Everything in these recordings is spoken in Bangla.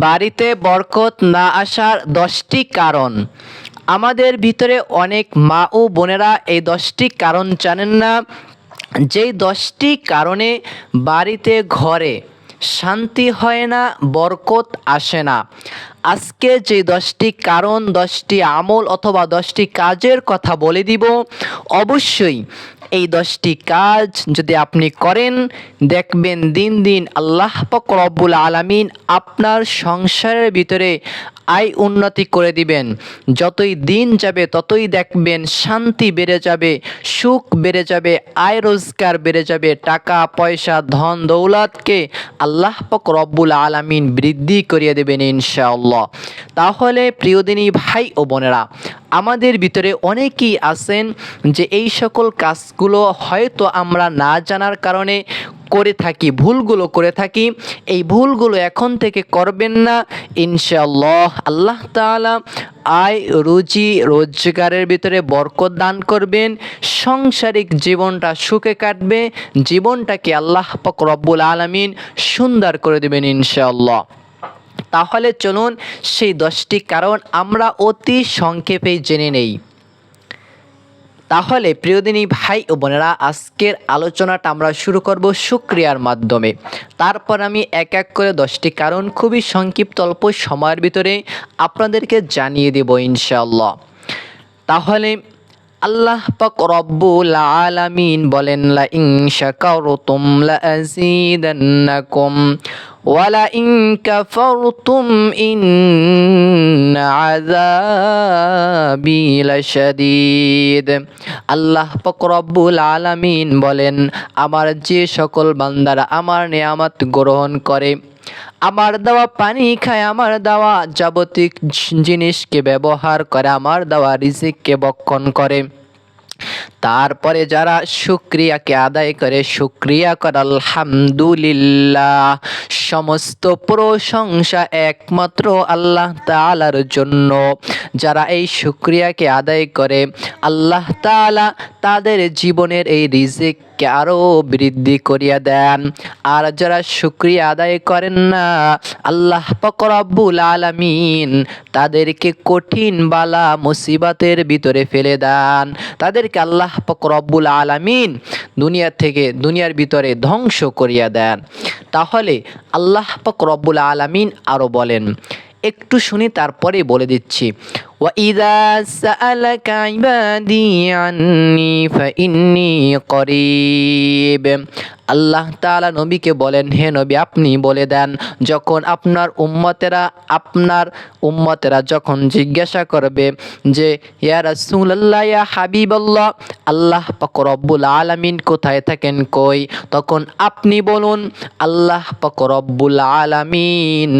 বাড়িতে বরকত না আসার 10টি কারণ। আমাদের ভিতরে অনেক মা ও বোনেরা এই 10টি কারণ জানেন না, যেই 10টি কারণে বাড়িতে ঘরে শান্তি হয় না, বরকত আসে না। আজকে যে 10টি কারণ, 10টি আমল অথবা 10টি কাজের কথা বলে দিব, অবশ্যই এই 10টি কাজ যদি আপনি করেন, দেখবেন দিন দিন আল্লাহ পাক রব্বুল আলামিন আপনার সংসারের ভিতরে আয় উন্নতি করে দিবেন। যতই দিন যাবে ততই দেখবেন শান্তি বেড়ে যাবে, সুখ বেড়ে যাবে, আয় রোজগার বেড়ে যাবে, টাকা পয়সা ধন দৌলতকে আল্লাহ পাক রব্বুল আলামিন বৃদ্ধি করিয়ে দেবেন ইনশাআল্লাহ। তাহলে প্রিয়দিনী ভাই ও বোনেরা, আমাদের ভিতরে অনেকেই আছেন যে এই সকল কাজগুলো হয়তো আমরা না জানার কারণে করে থাকি, ভুলগুলো করে থাকি। এই ভুলগুলো এখন থেকে করবেন না ইনশাআল্লাহ। আল্লাহ তাআলা আয় রুজি রোজগারের ভিতরে বরকত দান করবেন, সাংসারিক জীবনটা সুখে কাটবে, জীবনটাকে আল্লাহ পাক রব্বুল আলামিন সুন্দর করে দেবেন ইনশাআল্লাহ। তাহলে চলুন সেই 10টি কারণ আমরা অতি সংক্ষেপে জেনে নেই। তাহলে প্রিয়দিনী ভাই ও বোনেরা, আজকের আলোচনাটা আমরা শুরু করব শুকরিয়ার মাধ্যমে। তারপর আমি এক এক করে 10টি কারণ খুবই সংক্ষিপ্ত অল্প সময়ের ভিতরে আপনাদেরকে জানিয়ে দেব ইনশাআল্লাহ। তাহলে আল্লাহ পাক রব্বুল আলামিন বলেন, লা ইন শাকারতুম লা আযীদান্নাকুম ওয়া লা ইন কাফারতুম ইন্না আযাবি লাশাদীদ। আল্লাহ পাক রব্বুল আলামিন বলেন, আমার যে সকল বান্দারা আমার নিয়ামত গ্রহণ করে, আমার দেওয়া পানি খায়, আমার দেওয়া যাবতীয় জিনিসকে ব্যবহার করে, আমার দেওয়া রিজিককে ভক্ষণ করে, তারপরে যারা শুকরিয়াকে আদায় করে, শুকরিয়া করে আলহামদুলিল্লাহ, সমস্ত প্রশংসা একমাত্র আল্লাহ তাআলার জন্য। যারা এই শুকরিয়াকে আদায় করে, আল্লাহ তাআলা তাদের জীবনের এই রিজিককে আরও বৃদ্ধি করিয়া দেন। আর যারা শুকরিয়া আদায় করেন না, আল্লাহ পাক রব্বুল আলামিন তাদেরকে কঠিন বালা মুসিবতের ভিতরে ফেলে দেন। তাদেরকে আল্লাহ পাক রব্বুল আলামিন দুনিয়ার ভিতরে ধ্বংস করিয়া দেন। তাহলে আল্লাহ পাক রব্বুল আলামিন আরো বলেন, একটু শুনি তারপরে বলে দিচ্ছি। وَإِذَا سَأَلَكَ عِبَادِي عَنِّي فَإِنِّي قَرِيبٌ। আল্লাহ তাআলা নবীকে বলেন, হে নবী আপনি বলে দেন, যখন আপনার উম্মতেরা যখন জিজ্ঞাসা করবে যে ইয়া রাসূলুল্লাহ, ইয়া হাবিবাল্লাহ, আল্লাহ পাক রব্বুল আলামিন কোথায় থাকেন, কই, তখন আপনি বলুন আল্লাহ পাক রব্বুল আলামিন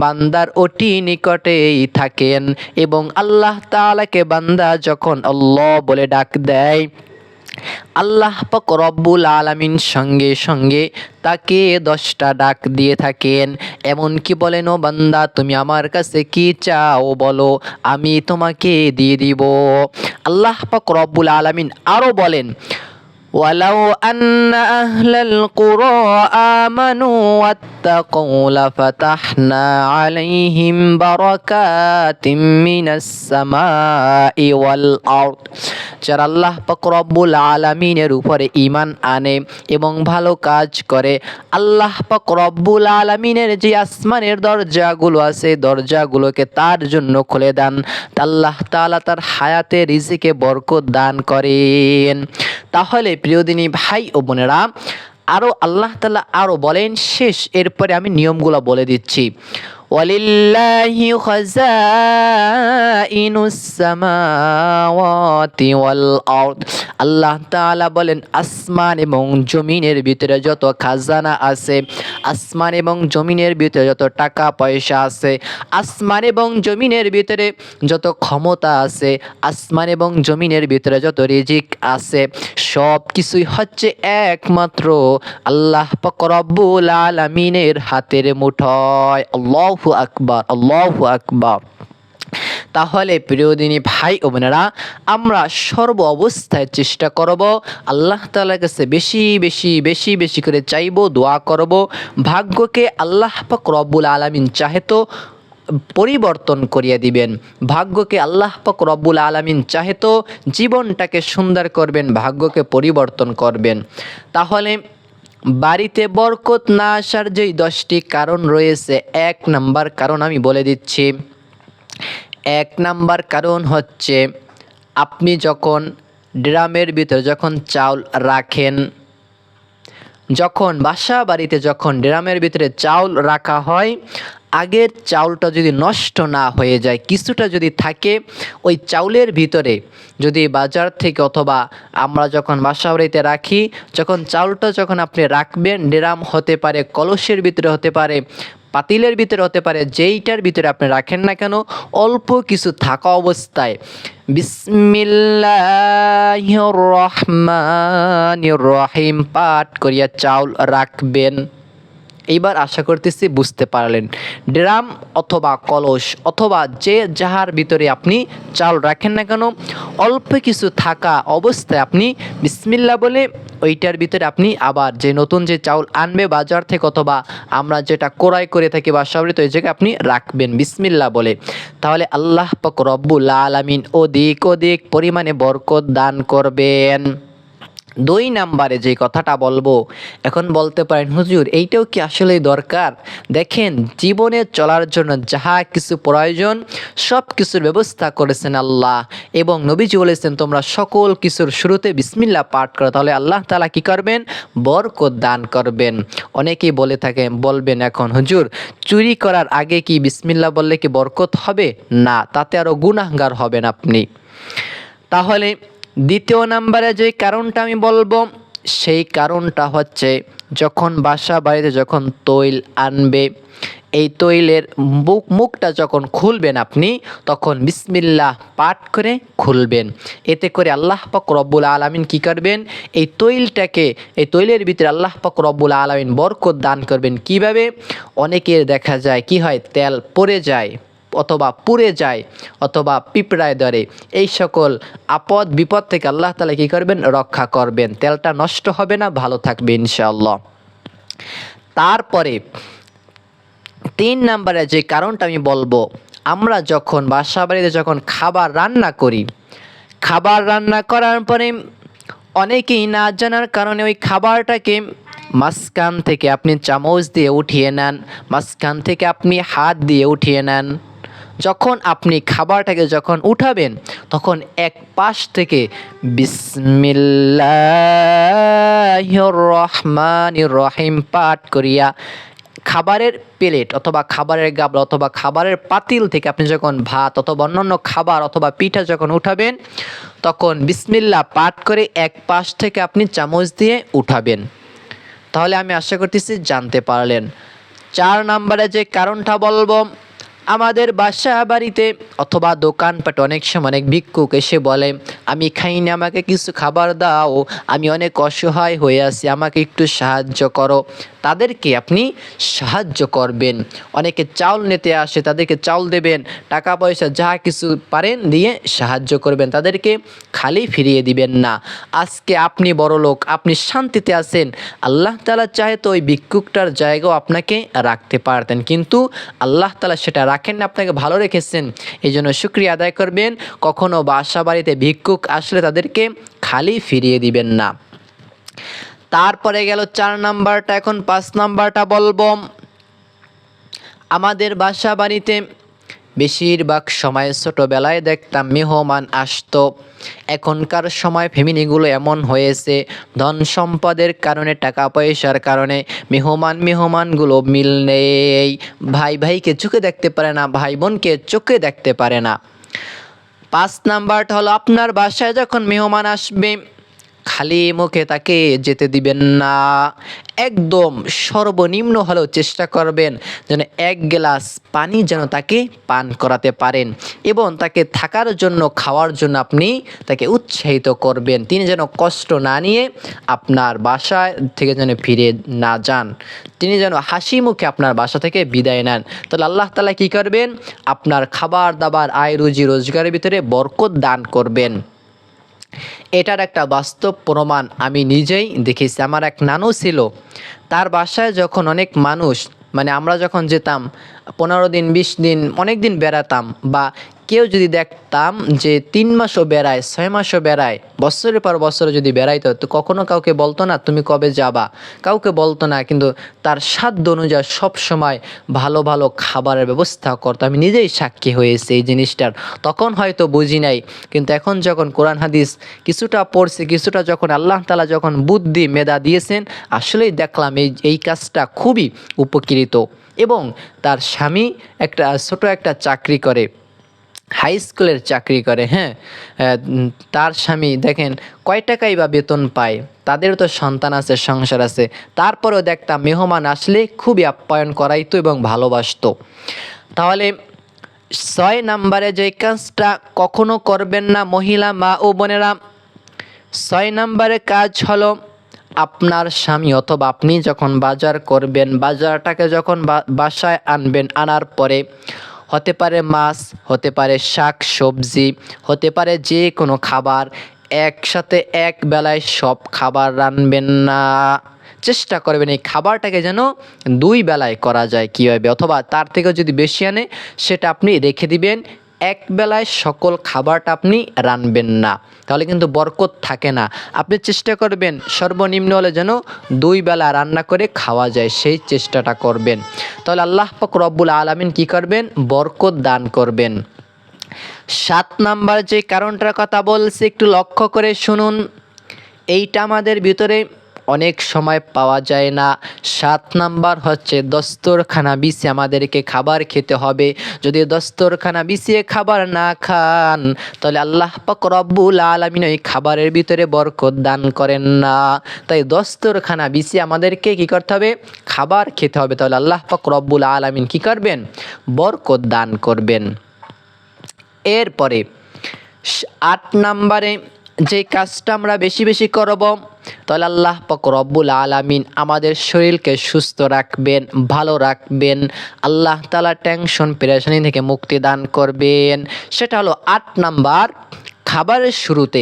বান্দার অতি নিকটেই থাকেন। এবং আল্লাহ তাআলাকে বান্দা যখন আল্লাহ বলে ডাক দেয়, আল্লাহ পাক রব্বুল আলামিন সঙ্গে সঙ্গে তাকে 10টা ডাক দিয়ে থাকেন। এমন কি বলেন, ও বান্দা তুমি আমার কাছে কি চাও বলো, আমি তোমাকে দিয়ে দিব। আল্লাহ পাক রব্বুল আলামিন আরো বলেন, ওয়ালাউ আন্না আহলাল কুরা আমানু ওয়াত্তাকাউ লাফাতাহনা আলাইহিম বারাকাতিম মিনাস সামাই ওয়াল আরদ। যারা আল্লাহ পাক রব্বুল আলামিনের উপরে ঈমান আনে এবং ভালো কাজ করে, আল্লাহ পাক রব্বুল আলামিনের যে আসমানের দরজাগুলো আছে, দরজাগুলোকে তার জন্য খুলে দেন। আল্লাহ তাআলা তার হায়াতে রিজিকে বরকত দান করেন। তাহলে প্রিয়দিনী ভাই ও বোনেরা, আরো আল্লাহ তাআলা আরো বলেন, শেষ এরপরে আমি নিয়মগুলো বলে দিচ্ছি। ওয়ালিল্লাহি খাযাইনুস সামাওয়াতি ওয়াল আরদ। আল্লাহ তাআলা বলেন, আসমান এবং জমিনের ভিতরে যত খাজানা আছে, আসমান এবং জমিনের ভিতরে যত টাকা পয়সা আছে, আসমান এবং জমিনের ভিতরে যত ক্ষমতা আছে, আসমান এবং জমিনের ভিতরে যত রিজিক আছে, সব কিছুই হচ্ছে একমাত্র আল্লাহ পাক রব্বুল আলামিনের হাতের মুঠোয়। আল্লাহু আকবার, আল্লাহু আকবার। তাহলে প্রিয়দিনী ভাই ও বোনেরা, আমরা সর্ব অবস্থায় চেষ্টা করব আল্লাহ তাআলার কাছে বেশি বেশি বেশি বেশি করে চাইব, দোয়া করব। ভাগ্যকে আল্লাহ পাক রব্বুল আলামিন চাহে তো পরিবর্তন করিয়ে দিবেন। ভাগ্যকে আল্লাহ পাক রব্বুল আলামিন চাহে তো জীবনটাকে সুন্দর করবেন, ভাগ্যকে পরিবর্তন করবেন। তাহলে বাড়িতে বরকত না আসার যেই 10টি কারণ রয়েছে, 1 নাম্বার কারণ আমি বলে দিচ্ছি। 1 নাম্বার কারণ হচ্ছে, আপনি যখন ড্রামের ভিতরে যখন চাউল রাখেন, যখন বাসা বাড়িতে যখন ড্রামের ভিতরে চাউল রাখা হয়, আগের চাউলটা যদি নষ্ট না হয়ে যায়, কিছুটা যদি থাকে ওই চাউলের ভিতরে, যদি বাজার থেকে অথবা আমরা যখন বাসা বাড়িতে রাখি, যখন চাউলটা যখন আপনি রাখবেন, ড্রাম হতে পারে, কলসের ভিতরে হতে পারে, পাতিলের ভিতরে হতে পারে, যেইটার ভিতরে আপনি রাখেন না কেন, অল্প কিছু থাকা অবস্থায় বিসমিল্লাহির রহমানির রহিম পাঠ করিয়া চাউল রাখবেন। এইবার আশা করতেছি বুঝতে পারলেন। ড্রাম অথবা কলস অথবা যে যাহার ভিতরে আপনি চাউল রাখেন না কেন, অল্প কিছু থাকা অবস্থায় আপনি বিসমিল্লাহ বলে ওইটার ভিতরে আপনি আবার যে নতুন যে চাউল আনবে বাজার থেকে অথবা আমরা যেটা ক্রয় করে থাকি বাসা বাড়িতে, ওই জায়গায় আপনি রাখবেন বিসমিল্লাহ বলে। তাহলে আল্লাহ পাক রব্বুল আলামিন অধিক অধিক পরিমাণে বরকত দান করবেন। 2 নাম্বারে যে কথাটা বলবো, এখন বলতে পারেন হুজুর এইটাও কি আসলেই দরকার? দেখেন, জীবনে চলার জন্য যাহা কিছু প্রয়োজন সব কিছুর ব্যবস্থা করেছেন আল্লাহ, এবং নবীজি বলেছেন তোমরা সকল কিছুর শুরুতে বিসমিল্লাহ পাঠ করো, তাহলে আল্লাহ তাআলা কি করবেন? বরকত দান করবেন। অনেকেই বলে থাকেন, বলবেন এখন হুজুর চুরি করার আগে কি বিসমিল্লাহ বললে কি বরকত হবে? না, তাতে আরো গুনাহগার হবেন আপনি। তাহলে 2 নাম্বারে যে কারণটা আমি বলবো, সেই কারণটা হচ্ছে, যখন বাসা বাড়িতে যখন তৈল আনবে, এই তৈলের মুখটা যখন খুলবেন আপনি, তখন বিসমিল্লাহ পাঠ করে খুলবেন। এতে করে আল্লাহ পাক রব্বুল আলামিন কি করবেন? এই তৈলটাকে, এই তৈলের ভিতরে আল্লাহ পাক রব্বুল আলামিন বরকত দান করবেন। কিভাবে? অনেকের দেখা যায় কি হয়, তেল পড়ে যায় অথবা পুড়ে যায় অথবা পিঁপড়ায় ধরে, এই সকল আপদ বিপদ থেকে আল্লাহ তাআলা কি করবেন? রক্ষা করবেন। তেলটা নষ্ট হবে না, ভালো থাকবে ইনশাআল্লাহ। তারপরে 3 নাম্বারে যে কারণটা আমি বলবো, আমরা যখন বাসা বাড়িতে যখন খাবার রান্না করি, খাবার রান্না করার পরে অনেকেই না জানার কারণে ওই খাবারটাকে মাঝখান থেকে আপনি চামচ দিয়ে উঠিয়ে নেন, মাঝখান থেকে আপনি হাত দিয়ে উঠিয়ে নেন। যখন আপনি খাবারটাকে যখন উঠাবেন, তখন এক পাশ থেকে বিসমিল্লাহির রহমানির রহিম পাঠ করিয়া খাবারের প্লেট অথবা খাবারের গাবলা অথবা খাবারের পাতিল থেকে আপনি যখন ভাত অথবা অন্যান্য খাবার অথবা পিঠা যখন উঠাবেন, তখন বিসমিল্লাহ পাঠ করে এক পাশ থেকে আপনি চামচ দিয়ে উঠাবেন। তাহলে আমি আশা করতেছি জানতে পারলেন। 4 নাম্বারে যে কারণটা বলবো, আমাদের বাসা বাড়িতে অথবা দোকানপাটে অনেক সময় অনেক ভিক্ষুক এসে বলে, আমি খাইনি, আমাকে কিছু খাবার দাও, আমি অনেক অসহায় হয়ে আছি, আমাকে একটু সাহায্য করো। তাদেরকে আপনি সাহায্য করবেন। অনেকে চাউল নিতে আসে, তাদেরকে চাউল দেবেন, টাকা পয়সা যা কিছু পারেন দিয়ে সাহায্য করবেন, তাদেরকে খালি ফিরিয়ে দিবেন না। আজকে আপনি বড়লোক, আপনি শান্তিতে আছেন, আল্লাহ তাআলা চাহে তো ওই ভিক্ষুকটার জায়গাও আপনাকে রাখতে পারতেন, কিন্তু আল্লাহ তাআলা সেটা রাখেন না, আপনাকে ভালো রেখেছেন। এই জন্য শুকরিয়া আদায় করবেন। কখনো বাসা বাড়িতে ভিক্ষুক আসলে তাদেরকে খালি ফিরিয়ে দিবেন না। তারপরে গেল 4 নাম্বারটা। এখন 5 নাম্বারটা বলবো, আমাদের বাসা বাড়িতে বেশিরভাগ সময় ছোটোবেলায় দেখতাম মেহমান আসতো। এখনকার সময় ফ্যামিলিগুলো এমন হয়েছে, ধন সম্পদের কারণে, টাকা পয়সার কারণে মেহমানগুলো মিল নেই। ভাই ভাইকে চোখে দেখতে পারে না, ভাই বোনকে চোখে দেখতে পারে না। 5 নাম্বারটা হলো, আপনার বাসায় যখন মেহমান আসবে, খালি মুখে তাকে যেতে দিবেন না। একদম সর্বনিম্ন হলেও চেষ্টা করবেন যেন 1 গ্লাস পানি যেন তাকে পান করাতে পারেন, এবং তাকে থাকার জন্য খাওয়ার জন্য আপনি তাকে উৎসাহিত করবেন। তিনি যেন কষ্ট না নিয়ে আপনার বাসায় থেকে যেন ফিরে না যান, তিনি যেন হাসি মুখে আপনার বাসা থেকে বিদায় নেন। তাহলে আল্লাহ তাআলা কী করবেন? আপনার খাবার দাবার আয় রুজি রোজগারের ভিতরে বরকত দান করবেন। এটার একটা বাস্তব প্রমাণ আমি নিজেই দেখেছি। আমার এক নানু ছিল, তার বাসায় যখন অনেক মানুষ, মানে আমরা যখন যেতাম 15 দিন 20 দিন অনেক দিন বেড়াতাম, বা কেউ যদি দেখতাম যে 3 মাসও বেড়ায় 6 মাসও বেড়ায়, বছরের পর বছর যদি বেড়াইতো, তো কখনো কাউকে বলতো না তুমি কবে যাবা, কাউকে বলতো না, কিন্তু তার সাধ্য অনুযায়ী সবসময় ভালো ভালো খাবারের ব্যবস্থা করতো। আমি নিজেই সাক্ষী হয়েছি এই জিনিসটার। তখন হয়তো বুঝি নাই, কিন্তু এখন যখন কোরআন হাদিস কিছুটা পড়ছি, কিছুটা যখন আল্লাহ তাআলা যখন বুদ্ধি মেধা দিয়েছেন, আসলেই দেখলাম এই কাজটা খুবই উপকৃত। এবং তার স্বামী ছোট একটা চাকরি করে, হাই স্কুলের চাকরি করে। হ্যাঁ, তার স্বামী দেখেন কয় টাকাই বা বেতন পায়, তাদেরও তো সন্তান আছে, সংসার আছে, তারপরেও দেখতাম মেহমান আসলে খুবই আপ্যায়ন করাইতো এবং ভালোবাসতো। তাহলে 6 নম্বরে যে কাজটা কখনো করবেন না মহিলা মা ও বোনেরা, 6 নম্বরে কাজ হলো আপনার স্বামী অথবা আপনি যখন বাজার করবেন, বাজারটাকে যখন বাসায় আনবেন, আনার পরে হতে পারে মাছ, হতে পারে শাক সবজি, হতে পারে যে কোনো খাবার, একসাথে এক বেলায় সব খাবার রানবেন না। চেষ্টা করবেন এই খাবারটাকে যেন 2 বেলায় করা যায় কীভাবে, অথবা তার থেকেও যদি বেশি আনে সেটা আপনি রেখে দিবেন, এক বেলায় সকল খাবারটা আপনি রানবেন না, তাহলে কিন্তু বরকত থাকে না। আপনি চেষ্টা করবেন সর্বনিম্ন হলে যেন 2 বেলা রান্না করে খাওয়া যায়, সেই চেষ্টাটা করবেন। তাহলে আল্লাহ পাক রব্বুল আলামিন কী করবেন? বরকত দান করবেন। 7 নাম্বার যে কারণটার কথা বলছি একটু লক্ষ্য করে শুনুন, এইটা আমাদের ভিতরে অনেক সময় পাওয়া যায় না। 7 নাম্বার হচ্ছে দস্তরখানা বিছিয়ে আমাদেরকে খাবার খেতে হবে। যদি দস্তরখানা বিছিয়ে খাবার না খান, তাহলে আল্লাহ পাক রব্বুল আলামিন ওই খাবারের ভিতরে বরকত দান করেন না। তাই দস্তরখানা বিছিয়ে আমাদেরকে কী করতে হবে? খাবার খেতে হবে। তাহলে আল্লাহ পাক রব্বুল আলামিন কী করবেন? বরকত দান করবেন। এরপরে 8 নাম্বারে যে কাজটা আমরা বেশি বেশি করব, তাহলে আল্লাহ পাক রব্বুল আলামিন আমাদের শরীরকে সুস্থ রাখবেন, ভালো রাখবেন, আল্লাহ তাআলা টেনশন পেরেশানি থেকে মুক্তি দান করবেন। সেটা হলো 8 নাম্বার, খাবারের শুরুতে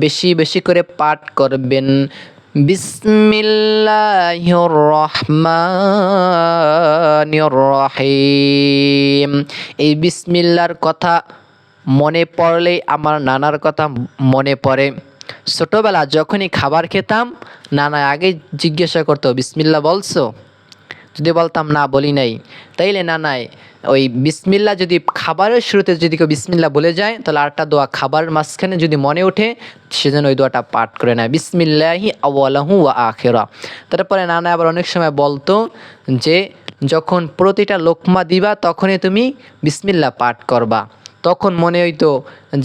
বেশি বেশি করে পাঠ করবেন বিসমিল্লাহির রহমানির রহিম। এই বিসমিল্লার কথা মনে পড়লেই আমার নানার কথা মনে পড়ে। ছোটোবেলা যখনই খাবার খেতাম, নানা আগে জিজ্ঞাসা করতো বিসমিল্লা বলছো? যদি বলতাম না বলি নাই, তাইলে নানাই ওই বিসমিল্লা যদি খাবারের শুরুতে যদি কেউ বিসমিল্লা বলে যায়, তাহলে আরেকটা দোয়া খাবারের মাঝখানে যদি মনে ওঠে, সেজন্য ওই দোয়াটা পাঠ করে নেয়, বিসমিল্লাহি আউয়ালাহু ওয়া আখিরা। তারপরে নানা আবার অনেক সময় বলতো যে যখন প্রতিটা লোকমা দিবা তখনই তুমি বিসমিল্লা পাঠ করবা। তখন মনে হইতো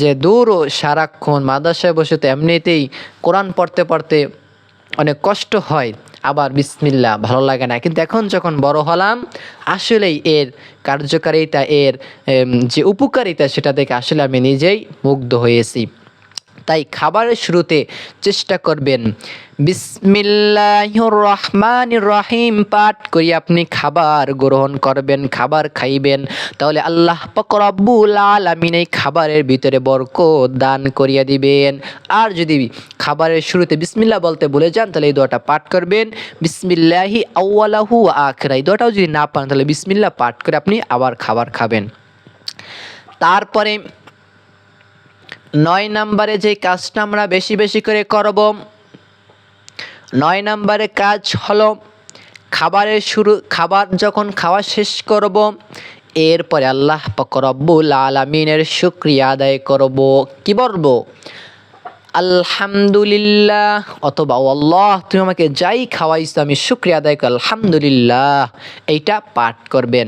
যে দূরও সারাক্ষণ মাদ্রাসায় বসে তো এমনিতেই কোরআন পড়তে পড়তে অনেক কষ্ট হয়, আবার বিসমিল্লা ভালো লাগে না। কিন্তু এখন যখন বড় হলাম, আসলেই এর কার্যকারিতা, এর যে উপকারিতা, সেটা দেখে আসলে আমি নিজেই মুগ্ধ হয়েছি। তাই খাবারের শুরুতে চেষ্টা করবেন বিসমিল্লাহির রহমানির রহিম পাঠ করে আপনি খাবার গ্রহণ করবেন, খাবার খাইবেন। তাহলে আল্লাহ পাক রব্বুল আলামিন এই খাবারের ভিতরে বরকত দান করিয়া দিবেন। আর যদি খাবারের শুরুতে বিসমিল্লাহ বলতে ভুলে যান, তাহলে এই দোয়াটা পাঠ করবেন বিসমিল্লাহি আউয়ালাহু ওয়া আখিরা। এই দোয়াটাও যদি না পান, তাহলে বিসমিল্লাহ পাঠ করে আপনি আবার খাবার খাবেন। তারপরে 9 নম্বরে যে কাজটা আমরা বেশি বেশি করে করব, 9 নম্বরে কাজ হলো খাবার যখন খাওয়া শেষ করব, এরপরে আল্লাহ পাক রব্বুল আলামিনের শুকরিয়া আদায় করব। কি বলবো? আলহামদুলিল্লাহ, অথবা আল্লাহ তুমি আমাকে যাই খাওয়াইছো আমি শুকরিয়া আদায় করি, আলহামদুলিল্লাহ, এইটা পাঠ করবেন।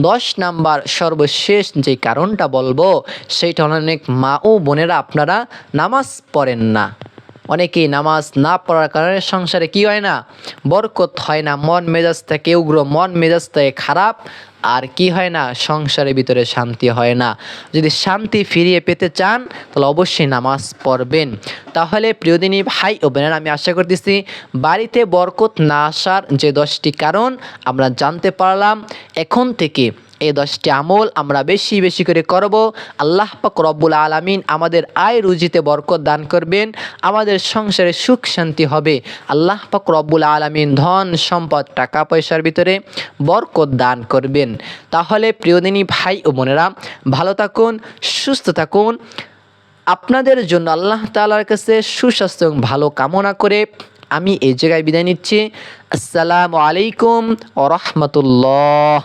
10 নাম্বার সর্বশেষ যে কারণটা বলবো, সেইটা অনেক মা ও বোনেরা আপনারা নামাজ পড়েন না। অনেকেই নামাজ না পড়ার কারণে সংসারে কি হয় না, বরকত হয় না, মন মেজাজ থেকে উগ্র, মন মেজাজ থেকে খারাপ, আর কি হয় না, সংসারের ভিতরে শান্তি হয় না। যদি শান্তি ফিরিয়ে পেতে চান তাহলে অবশ্যই নামাজ পড়বেন। তাহলে প্রিয়দিনী ভাই ও বোনেরা, আমি আশা করতেছি বাড়িতে বরকত না আসার যে 10টি কারণ আমরা জানতে পারলাম। এখন থেকে এই 10টি আমল আমরা বেশি বেশি করে করব। আল্লাহ পাক রব্বুল আলামিন আমাদের আয় রুজিতে বরকত দান করবেন, আমাদের সংসারে সুখ শান্তি হবে। আল্লাহ পাক রব্বুল আলামিন ধন সম্পদ টাকা পয়সার ভিতরে বরকত দান করবেন। তাহলে প্রিয়দিনী ভাই ও বোনেরা, ভালো থাকুন, সুস্থ থাকুন। আপনাদের জন্য আল্লাহ তাআলার কাছে সুস্বাস্থ্য এবং ভালো কামনা করে আমি এই জায়গায় বিদায় নিচ্ছি। আসসালামু আলাইকুম ওয়া রাহমাতুল্লাহ।